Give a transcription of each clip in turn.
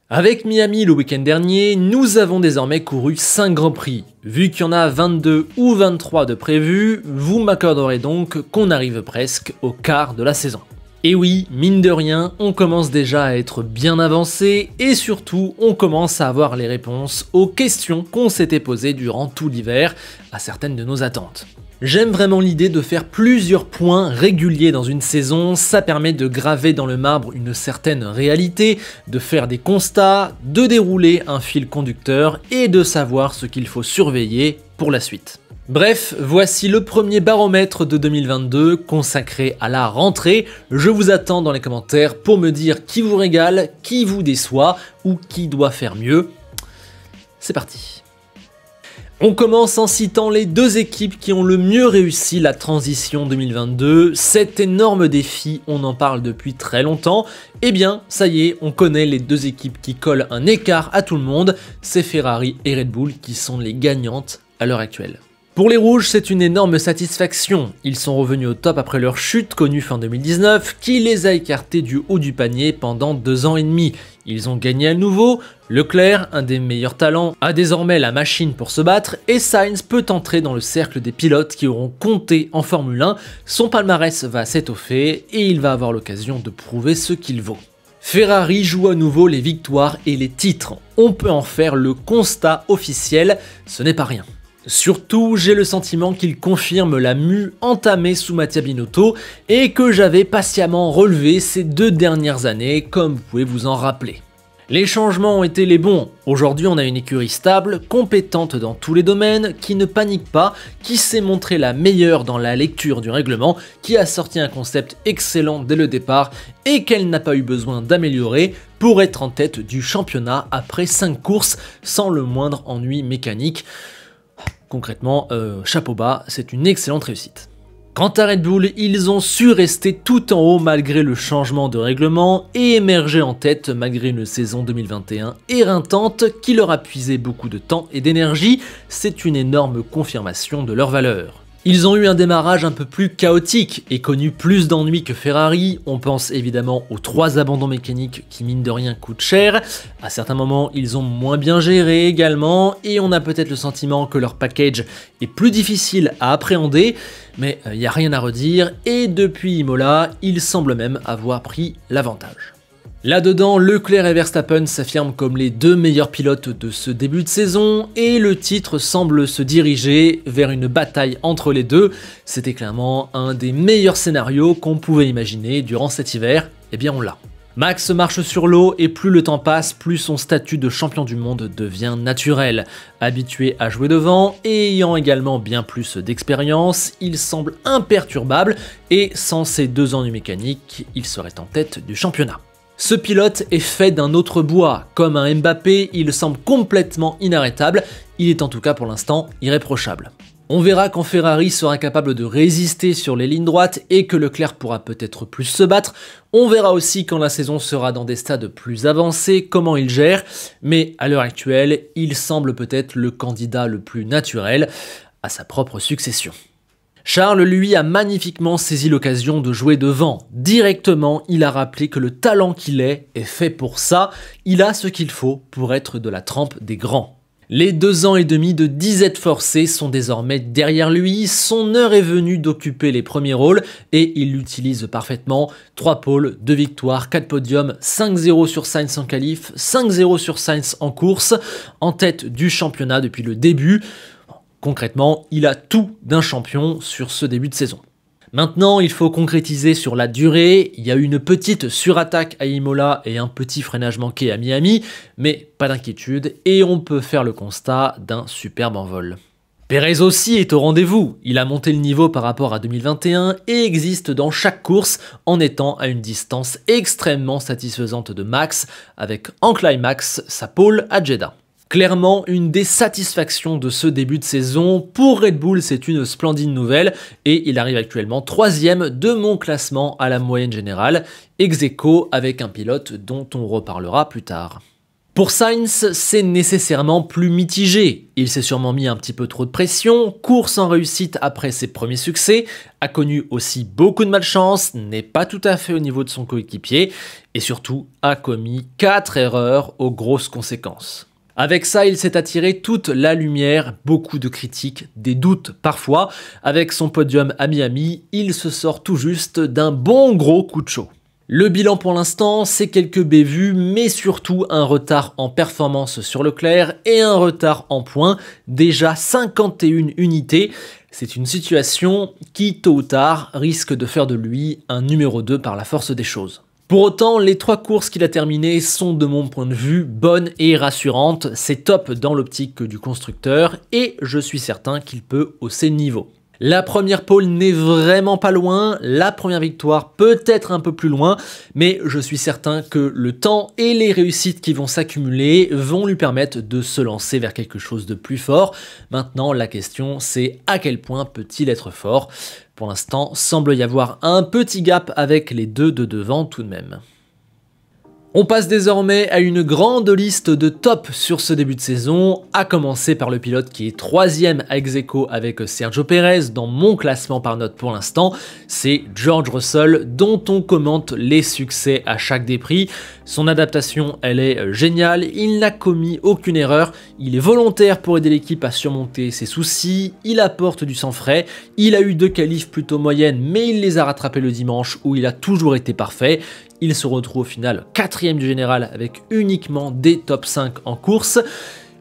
Avec Miami le week-end dernier, nous avons désormais couru 5 Grands Prix. Vu qu'il y en a 22 ou 23 de prévus, vous m'accorderez donc qu'on arrive presque au quart de la saison. Et oui, mine de rien, on commence déjà à être bien avancé et surtout, on commence à avoir les réponses aux questions qu'on s'était posées durant tout l'hiver à certaines de nos attentes. J'aime vraiment l'idée de faire plusieurs points réguliers dans une saison, ça permet de graver dans le marbre une certaine réalité, de faire des constats, de dérouler un fil conducteur et de savoir ce qu'il faut surveiller pour la suite. Bref, voici le premier baromètre de 2022 consacré à la rentrée. Je vous attends dans les commentaires pour me dire qui vous régale, qui vous déçoit ou qui doit faire mieux. C'est parti. On commence en citant les deux équipes qui ont le mieux réussi la transition 2022. Cet énorme défi, on en parle depuis très longtemps. Eh bien, ça y est, on connaît les deux équipes qui collent un écart à tout le monde. C'est Ferrari et Red Bull qui sont les gagnantes à l'heure actuelle. Pour les rouges, c'est une énorme satisfaction. Ils sont revenus au top après leur chute connue fin 2019, qui les a écartés du haut du panier pendant 2 ans et demi. Ils ont gagné à nouveau, Leclerc, un des meilleurs talents, a désormais la machine pour se battre, et Sainz peut entrer dans le cercle des pilotes qui auront compté en Formule 1. Son palmarès va s'étoffer, et il va avoir l'occasion de prouver ce qu'il vaut. Ferrari joue à nouveau les victoires et les titres. On peut en faire le constat officiel, ce n'est pas rien. Surtout, j'ai le sentiment qu'il confirme la mue entamée sous Mattia Binotto et que j'avais patiemment relevé ces 2 dernières années, comme vous pouvez vous en rappeler. Les changements ont été les bons. Aujourd'hui, on a une écurie stable, compétente dans tous les domaines, qui ne panique pas, qui s'est montrée la meilleure dans la lecture du règlement, qui a sorti un concept excellent dès le départ et qu'elle n'a pas eu besoin d'améliorer pour être en tête du championnat après 5 courses sans le moindre ennui mécanique. Concrètement, chapeau bas, c'est une excellente réussite. Quant à Red Bull, ils ont su rester tout en haut malgré le changement de règlement et émerger en tête malgré une saison 2021 éreintante qui leur a puisé beaucoup de temps et d'énergie. C'est une énorme confirmation de leur valeur. Ils ont eu un démarrage un peu plus chaotique et connu plus d'ennuis que Ferrari. On pense évidemment aux 3 abandons mécaniques qui mine de rien coûtent cher. À certains moments, ils ont moins bien géré également et on a peut-être le sentiment que leur package est plus difficile à appréhender, mais il n'y a rien à redire et depuis Imola, ils semblent même avoir pris l'avantage. Là-dedans, Leclerc et Verstappen s'affirment comme les 2 meilleurs pilotes de ce début de saison et le titre semble se diriger vers une bataille entre les deux. C'était clairement un des meilleurs scénarios qu'on pouvait imaginer durant cet hiver, et bien on l'a. Max marche sur l'eau et plus le temps passe, plus son statut de champion du monde devient naturel. Habitué à jouer devant et ayant également bien plus d'expérience, il semble imperturbable et sans ces 2 ennuis mécaniques, il serait en tête du championnat. Ce pilote est fait d'un autre bois, comme un Mbappé, il semble complètement inarrêtable, il est en tout cas pour l'instant irréprochable. On verra quand Ferrari sera capable de résister sur les lignes droites et que Leclerc pourra peut-être plus se battre. On verra aussi quand la saison sera dans des stades plus avancés, comment il gère, mais à l'heure actuelle, il semble peut-être le candidat le plus naturel à sa propre succession. Charles, lui, a magnifiquement saisi l'occasion de jouer devant. Directement, il a rappelé que le talent qu'il est fait pour ça. Il a ce qu'il faut pour être de la trempe des grands. Les 2 ans et demi de disette forcée sont désormais derrière lui. Son heure est venue d'occuper les premiers rôles et il l'utilise parfaitement. 3 pôles, 2 victoires, 4 podiums, 5-0 sur Sainz en qualif, 5-0 sur Sainz en course, en tête du championnat depuis le début. Concrètement, il a tout d'un champion sur ce début de saison. Maintenant, il faut concrétiser sur la durée. Il y a eu une petite surattaque à Imola et un petit freinage manqué à Miami, mais pas d'inquiétude et on peut faire le constat d'un superbe envol. Pérez aussi est au rendez-vous. Il a monté le niveau par rapport à 2021 et existe dans chaque course en étant à une distance extrêmement satisfaisante de Max, avec en climax sa pole à Jeddah. Clairement, une des satisfactions de ce début de saison. Pour Red Bull, c'est une splendide nouvelle et il arrive actuellement 3e de mon classement à la moyenne générale, ex aequo avec un pilote dont on reparlera plus tard. Pour Sainz, c'est nécessairement plus mitigé. Il s'est sûrement mis un petit peu trop de pression, course en réussite après ses premiers succès, a connu aussi beaucoup de malchance, n'est pas tout à fait au niveau de son coéquipier, et surtout a commis 4 erreurs aux grosses conséquences. Avec ça, il s'est attiré toute la lumière, beaucoup de critiques, des doutes parfois. Avec son podium à Miami, il se sort tout juste d'un bon gros coup de chaud. Le bilan pour l'instant, c'est quelques bévues, mais surtout un retard en performance sur Leclerc et un retard en points, déjà 51 unités. C'est une situation qui, tôt ou tard, risque de faire de lui un numéro 2 par la force des choses. Pour autant, les 3 courses qu'il a terminées sont de mon point de vue bonnes et rassurantes. C'est top dans l'optique du constructeur et je suis certain qu'il peut hausser le niveau. La première pole n'est vraiment pas loin, la première victoire peut être un peu plus loin, mais je suis certain que le temps et les réussites qui vont s'accumuler vont lui permettre de se lancer vers quelque chose de plus fort. Maintenant, la question c'est à quel point peut-il être fort? Pour l'instant, semble y avoir un petit gap avec les 2 de devant tout de même. On passe désormais à une grande liste de top sur ce début de saison, à commencer par le pilote qui est 3e à ex-aequo avec Sergio Pérez dans mon classement par note pour l'instant, c'est George Russell dont on commente les succès à chaque des prix. Son adaptation, elle est géniale, il n'a commis aucune erreur, il est volontaire pour aider l'équipe à surmonter ses soucis, il apporte du sang frais, il a eu 2 qualifs plutôt moyennes mais il les a rattrapés le dimanche où il a toujours été parfait. Il se retrouve au final 4e du général avec uniquement des top 5 en course.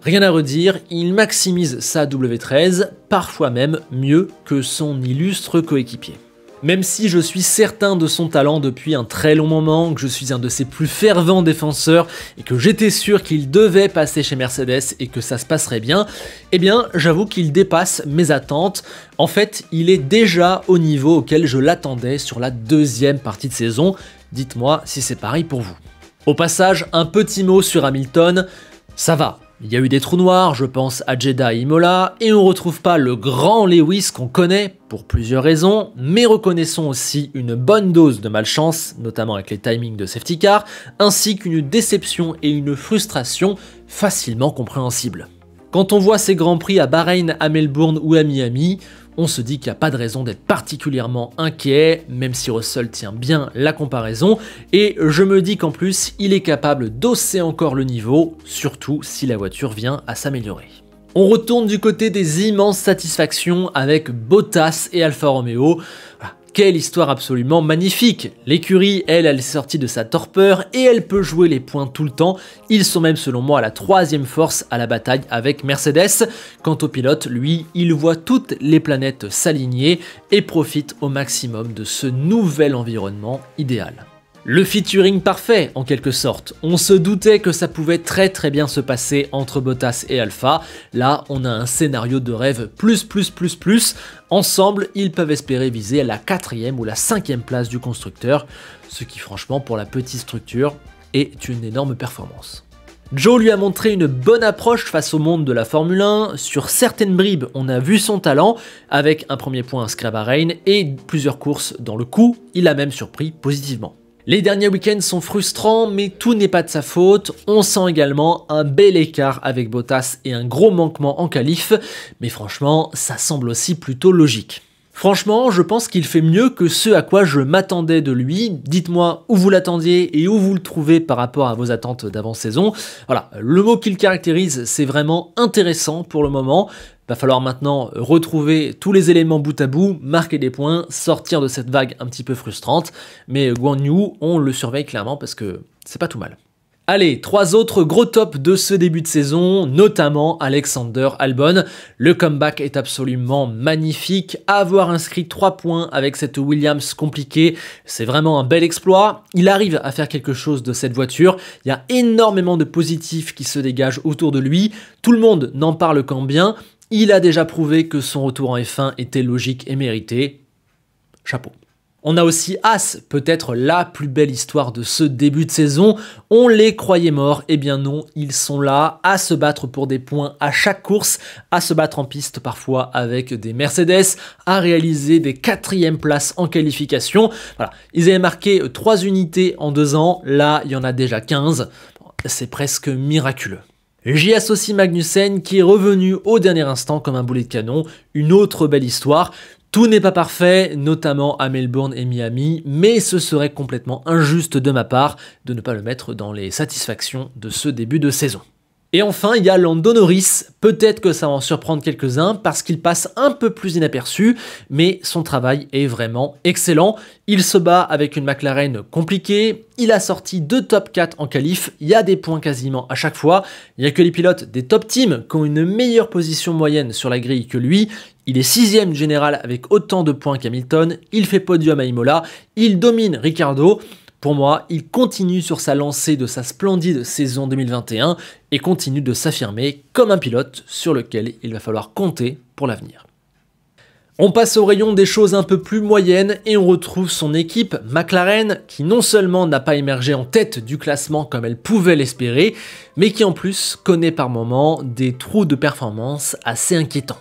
Rien à redire, il maximise sa W13, parfois même mieux que son illustre coéquipier. Même si je suis certain de son talent depuis un très long moment, que je suis un de ses plus fervents défenseurs et que j'étais sûr qu'il devait passer chez Mercedes et que ça se passerait bien, eh bien j'avoue qu'il dépasse mes attentes. En fait, il est déjà au niveau auquel je l'attendais sur la 2e partie de saison. Dites-moi si c'est pareil pour vous. Au passage, un petit mot sur Hamilton, ça va. Il y a eu des trous noirs, je pense à Jeddah et Imola, et on ne retrouve pas le grand Lewis qu'on connaît, pour plusieurs raisons, mais reconnaissons aussi une bonne dose de malchance, notamment avec les timings de safety car, ainsi qu'une déception et une frustration facilement compréhensibles. Quand on voit ces grands prix à Bahreïn, à Melbourne ou à Miami, on se dit qu'il n'y a pas de raison d'être particulièrement inquiet, même si Russell tient bien la comparaison, et je me dis qu'en plus, il est capable d'hausser encore le niveau, surtout si la voiture vient à s'améliorer. On retourne du côté des immenses satisfactions avec Bottas et Alfa Romeo. Voilà. Quelle histoire absolument magnifique! L'écurie, elle est sortie de sa torpeur et elle peut jouer les points tout le temps. Ils sont même selon moi la 3e force à la bataille avec Mercedes. Quant au pilote, lui, il voit toutes les planètes s'aligner et profite au maximum de ce nouvel environnement idéal. Le featuring parfait, en quelque sorte. On se doutait que ça pouvait très bien se passer entre Bottas et Alfa. Là, on a un scénario de rêve plus. Ensemble, ils peuvent espérer viser la 4e ou la 5e place du constructeur, ce qui franchement, pour la petite structure, est une énorme performance. Joe lui a montré une bonne approche face au monde de la Formule 1. Sur certaines bribes, on a vu son talent, avec un premier point inscrit à Bahreïn et plusieurs courses dans le coup. Il a même surpris positivement. Les derniers week-ends sont frustrants, mais tout n'est pas de sa faute. On sent également un bel écart avec Bottas et un gros manquement en qualif, mais franchement, ça semble aussi plutôt logique. Franchement, je pense qu'il fait mieux que ce à quoi je m'attendais de lui. Dites-moi où vous l'attendiez et où vous le trouvez par rapport à vos attentes d'avant-saison. Voilà, le mot qui le caractérise, c'est vraiment intéressant pour le moment. Va falloir maintenant retrouver tous les éléments bout à bout, marquer des points, sortir de cette vague un petit peu frustrante. Mais Guan Yu, on le surveille clairement parce que c'est pas tout mal. Allez, 3 autres gros tops de ce début de saison, notamment Alexander Albon. Le comeback est absolument magnifique. Avoir inscrit 3 points avec cette Williams compliquée, c'est vraiment un bel exploit. Il arrive à faire quelque chose de cette voiture. Il y a énormément de positifs qui se dégagent autour de lui. Tout le monde n'en parle qu'en bien. Il a déjà prouvé que son retour en F1 était logique et mérité. Chapeau. On a aussi As, peut-être la plus belle histoire de ce début de saison. On les croyait morts, eh bien non, ils sont là à se battre pour des points à chaque course, à se battre en piste parfois avec des Mercedes, à réaliser des 4e places en qualification. Voilà, ils avaient marqué 3 unités en 2 ans, là il y en a déjà 15. c'est presque miraculeux. J'y associe Magnussen qui est revenu au dernier instant comme un boulet de canon, une autre belle histoire. Tout n'est pas parfait, notamment à Melbourne et Miami, mais ce serait complètement injuste de ma part de ne pas le mettre dans les satisfactions de ce début de saison. Et enfin, il y a Lando Norris. Peut-être que ça va en surprendre quelques-uns parce qu'il passe un peu plus inaperçu, mais son travail est vraiment excellent. Il se bat avec une McLaren compliquée, il a sorti 2 top 4 en qualif, il y a des points quasiment à chaque fois. Il n'y a que les pilotes des top teams qui ont une meilleure position moyenne sur la grille que lui. Il est 6ème général avec autant de points qu'Hamilton, il fait podium à Imola, il domine Ricciardo. Pour moi, il continue sur sa lancée de sa splendide saison 2021 et continue de s'affirmer comme un pilote sur lequel il va falloir compter pour l'avenir. On passe au rayon des choses un peu plus moyennes et on retrouve son équipe McLaren qui non seulement n'a pas émergé en tête du classement comme elle pouvait l'espérer, mais qui en plus connaît par moments des trous de performance assez inquiétants.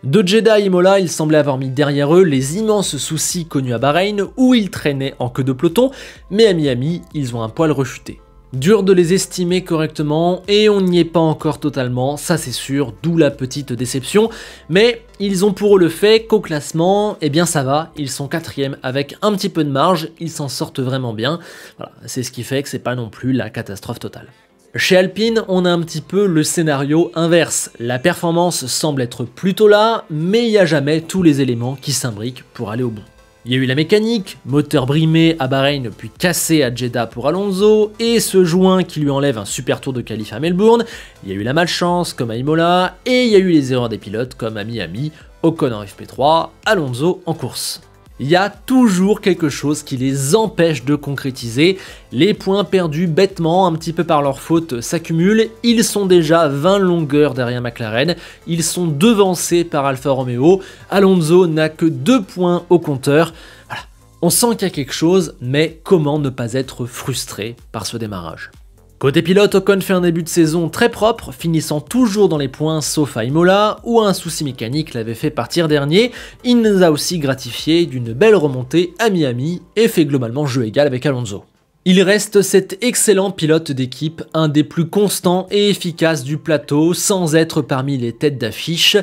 De Jeddah à Imola, ils semblaient avoir mis derrière eux les immenses soucis connus à Bahreïn où ils traînaient en queue de peloton, mais à Miami, ils ont un poil rechuté. Dur de les estimer correctement et on n'y est pas encore totalement, ça c'est sûr, d'où la petite déception, mais ils ont pour eux le fait qu'au classement, eh bien ça va, ils sont 4e avec un petit peu de marge, ils s'en sortent vraiment bien, voilà, c'est ce qui fait que c'est pas non plus la catastrophe totale. Chez Alpine, on a un petit peu le scénario inverse. La performance semble être plutôt là, mais il n'y a jamais tous les éléments qui s'imbriquent pour aller au bout. Il y a eu la mécanique, moteur brimé à Bahreïn puis cassé à Jeddah pour Alonso, et ce joint qui lui enlève un super tour de qualif à Melbourne. Il y a eu la malchance comme à Imola, et il y a eu les erreurs des pilotes comme à Miami, Ocon en FP3, Alonso en course. Il y a toujours quelque chose qui les empêche de concrétiser. Les points perdus bêtement, un petit peu par leur faute, s'accumulent. Ils sont déjà 20 longueurs derrière McLaren. Ils sont devancés par Alfa Romeo. Alonso n'a que 2 points au compteur. Voilà. On sent qu'il y a quelque chose, mais comment ne pas être frustré par ce démarrage ? Côté pilote, Ocon fait un début de saison très propre, finissant toujours dans les points sauf à Imola, où un souci mécanique l'avait fait partir dernier. Il nous a aussi gratifié d'une belle remontée à Miami et fait globalement jeu égal avec Alonso. Il reste cet excellent pilote d'équipe, un des plus constants et efficaces du plateau, sans être parmi les têtes d'affiche.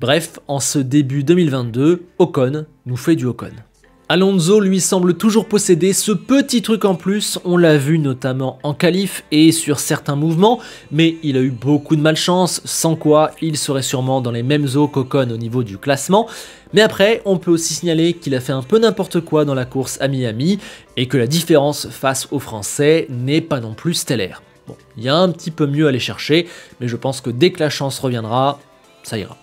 Bref, en ce début 2022, Ocon nous fait du Ocon. Alonso lui semble toujours posséder ce petit truc en plus, on l'a vu notamment en qualif et sur certains mouvements, mais il a eu beaucoup de malchance, sans quoi il serait sûrement dans les mêmes eaux qu'Ocon au niveau du classement. Mais après, on peut aussi signaler qu'il a fait un peu n'importe quoi dans la course à Miami, et que la différence face aux Français n'est pas non plus stellaire. Bon, il y a un petit peu mieux à aller chercher, mais je pense que dès que la chance reviendra, ça ira.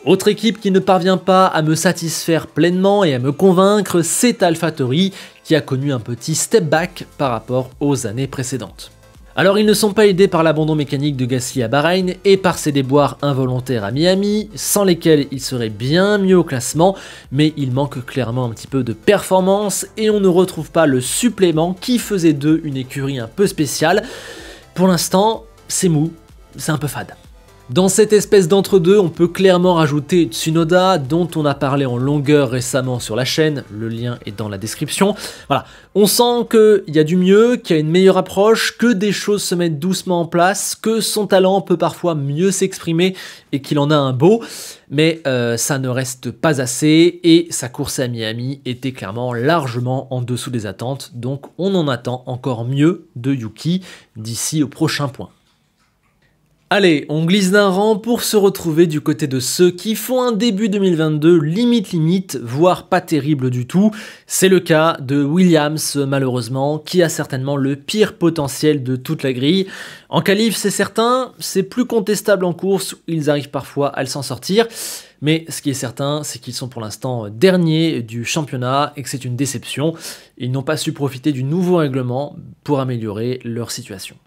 Autre équipe qui ne parvient pas à me satisfaire pleinement et à me convaincre, c'est AlphaTauri qui a connu un petit step back par rapport aux années précédentes. Alors ils ne sont pas aidés par l'abandon mécanique de Gasly à Bahreïn et par ses déboires involontaires à Miami, sans lesquels ils seraient bien mieux au classement, mais il manque clairement un petit peu de performance et on ne retrouve pas le supplément qui faisait d'eux une écurie un peu spéciale. Pour l'instant, c'est mou, c'est un peu fade. Dans cette espèce d'entre-deux, on peut clairement rajouter Tsunoda, dont on a parlé en longueur récemment sur la chaîne, le lien est dans la description. Voilà, on sent qu'il y a du mieux, qu'il y a une meilleure approche, que des choses se mettent doucement en place, que son talent peut parfois mieux s'exprimer et qu'il en a un beau, mais ça ne reste pas assez et sa course à Miami était clairement largement en dessous des attentes, donc on en attend encore mieux de Yuki d'ici au prochain point. Allez, on glisse d'un rang pour se retrouver du côté de ceux qui font un début 2022 limite, voire pas terrible du tout. C'est le cas de Williams, malheureusement, qui a certainement le pire potentiel de toute la grille. En qualif, c'est certain, c'est plus contestable en course, ils arrivent parfois à s'en sortir. Mais ce qui est certain, c'est qu'ils sont pour l'instant derniers du championnat et que c'est une déception. Ils n'ont pas su profiter du nouveau règlement pour améliorer leur situation.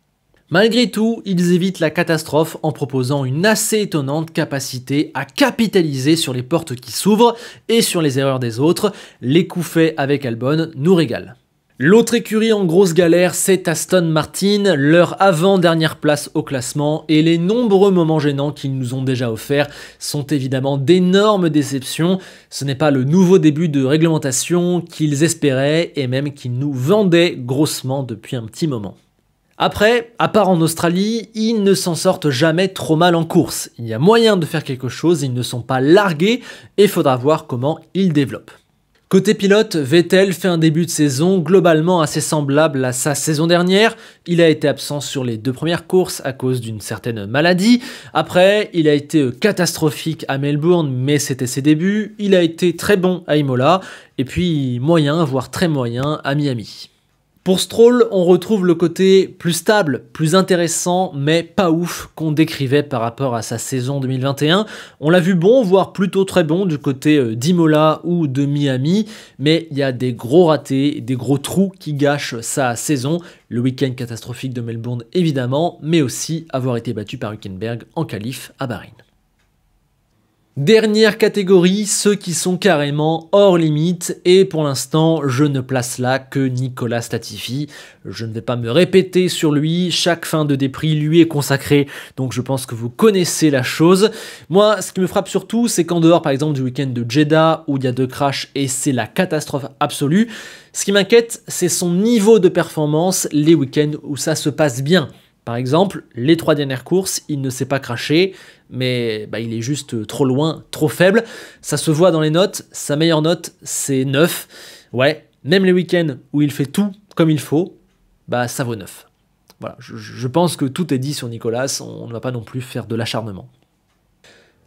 Malgré tout, ils évitent la catastrophe en proposant une assez étonnante capacité à capitaliser sur les portes qui s'ouvrent et sur les erreurs des autres. Les coups faits avec Albon nous régalent. L'autre écurie en grosse galère, c'est Aston Martin, leur avant-dernière place au classement et les nombreux moments gênants qu'ils nous ont déjà offerts sont évidemment d'énormes déceptions. Ce n'est pas le nouveau début de réglementation qu'ils espéraient et même qu'ils nous vendaient grossement depuis un petit moment. Après, à part en Australie, ils ne s'en sortent jamais trop mal en course. Il y a moyen de faire quelque chose, ils ne sont pas largués et faudra voir comment ils développent. Côté pilote, Vettel fait un début de saison globalement assez semblable à sa saison dernière. Il a été absent sur les 2 premières courses à cause d'une certaine maladie. Après, il a été catastrophique à Melbourne, mais c'était ses débuts. Il a été très bon à Imola, et puis moyen, voire très moyen à Miami. Pour Stroll, on retrouve le côté plus stable, plus intéressant, mais pas ouf qu'on décrivait par rapport à sa saison 2021. On l'a vu bon, voire plutôt très bon du côté d'Imola ou de Miami, mais il y a des gros ratés, des gros trous qui gâchent sa saison. Le week-end catastrophique de Melbourne évidemment, mais aussi avoir été battu par Hülkenberg en qualif à Bahreïn. Dernière catégorie, ceux qui sont carrément hors limite, et pour l'instant je ne place là que Nicolas Latifi. Je ne vais pas me répéter sur lui, chaque fin de Prix lui est consacrée, donc je pense que vous connaissez la chose. Moi, ce qui me frappe surtout, c'est qu'en dehors par exemple du week-end de Jeddah, où il y a 2 crashs et c'est la catastrophe absolue, ce qui m'inquiète, c'est son niveau de performance les week-ends où ça se passe bien. Par exemple, les 3 dernières courses, il ne s'est pas crashé, mais il est juste trop loin, trop faible. Ça se voit dans les notes, sa meilleure note, c'est 9. Ouais, même les week-ends où il fait tout comme il faut, ça vaut 9. Voilà, je pense que tout est dit sur Nicolas, on ne va pas non plus faire de l'acharnement.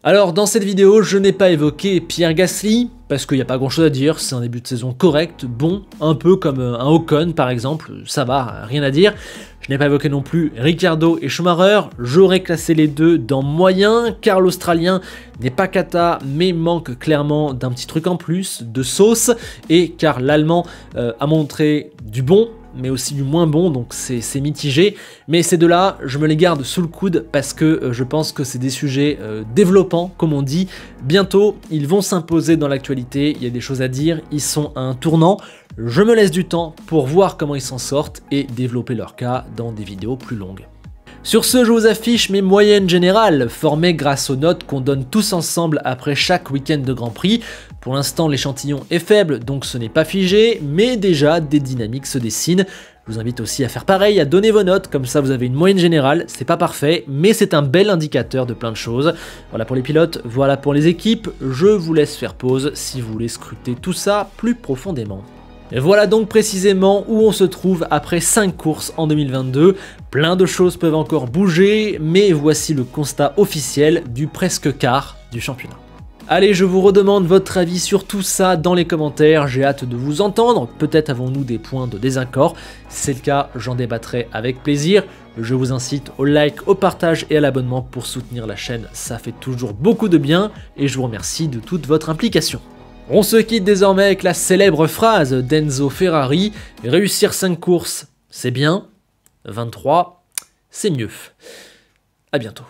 Alors dans cette vidéo, je n'ai pas évoqué Pierre Gasly, parce qu'il n'y a pas grand chose à dire, c'est un début de saison correct, bon, un peu comme un Ocon par exemple, ça va, rien à dire. Je n'ai pas évoqué non plus Ricciardo et Schumacher, j'aurais classé les deux dans moyen, car l'Australien n'est pas cata, mais manque clairement d'un petit truc en plus, de sauce, et car l'Allemand a montré du bon, mais aussi du moins bon, donc c'est mitigé. Mais ces deux-là, je me les garde sous le coude parce que je pense que c'est des sujets développants, comme on dit. Bientôt, ils vont s'imposer dans l'actualité, il y a des choses à dire, ils sont à un tournant. Je me laisse du temps pour voir comment ils s'en sortent et développer leur cas dans des vidéos plus longues. Sur ce, je vous affiche mes moyennes générales, formées grâce aux notes qu'on donne tous ensemble après chaque week-end de Grand Prix. Pour l'instant, l'échantillon est faible, donc ce n'est pas figé, mais déjà des dynamiques se dessinent. Je vous invite aussi à faire pareil, à donner vos notes, comme ça vous avez une moyenne générale, c'est pas parfait, mais c'est un bel indicateur de plein de choses. Voilà pour les pilotes, voilà pour les équipes, je vous laisse faire pause si vous voulez scruter tout ça plus profondément. Et voilà donc précisément où on se trouve après 5 courses en 2022. Plein de choses peuvent encore bouger, mais voici le constat officiel du presque quart du championnat. Allez, je vous redemande votre avis sur tout ça dans les commentaires, j'ai hâte de vous entendre, peut-être avons-nous des points de désaccord, si c'est le cas, j'en débattrai avec plaisir. Je vous incite au like, au partage et à l'abonnement pour soutenir la chaîne, ça fait toujours beaucoup de bien et je vous remercie de toute votre implication. On se quitte désormais avec la célèbre phrase d'Enzo Ferrari, réussir 5 courses, c'est bien, 23, c'est mieux. À bientôt.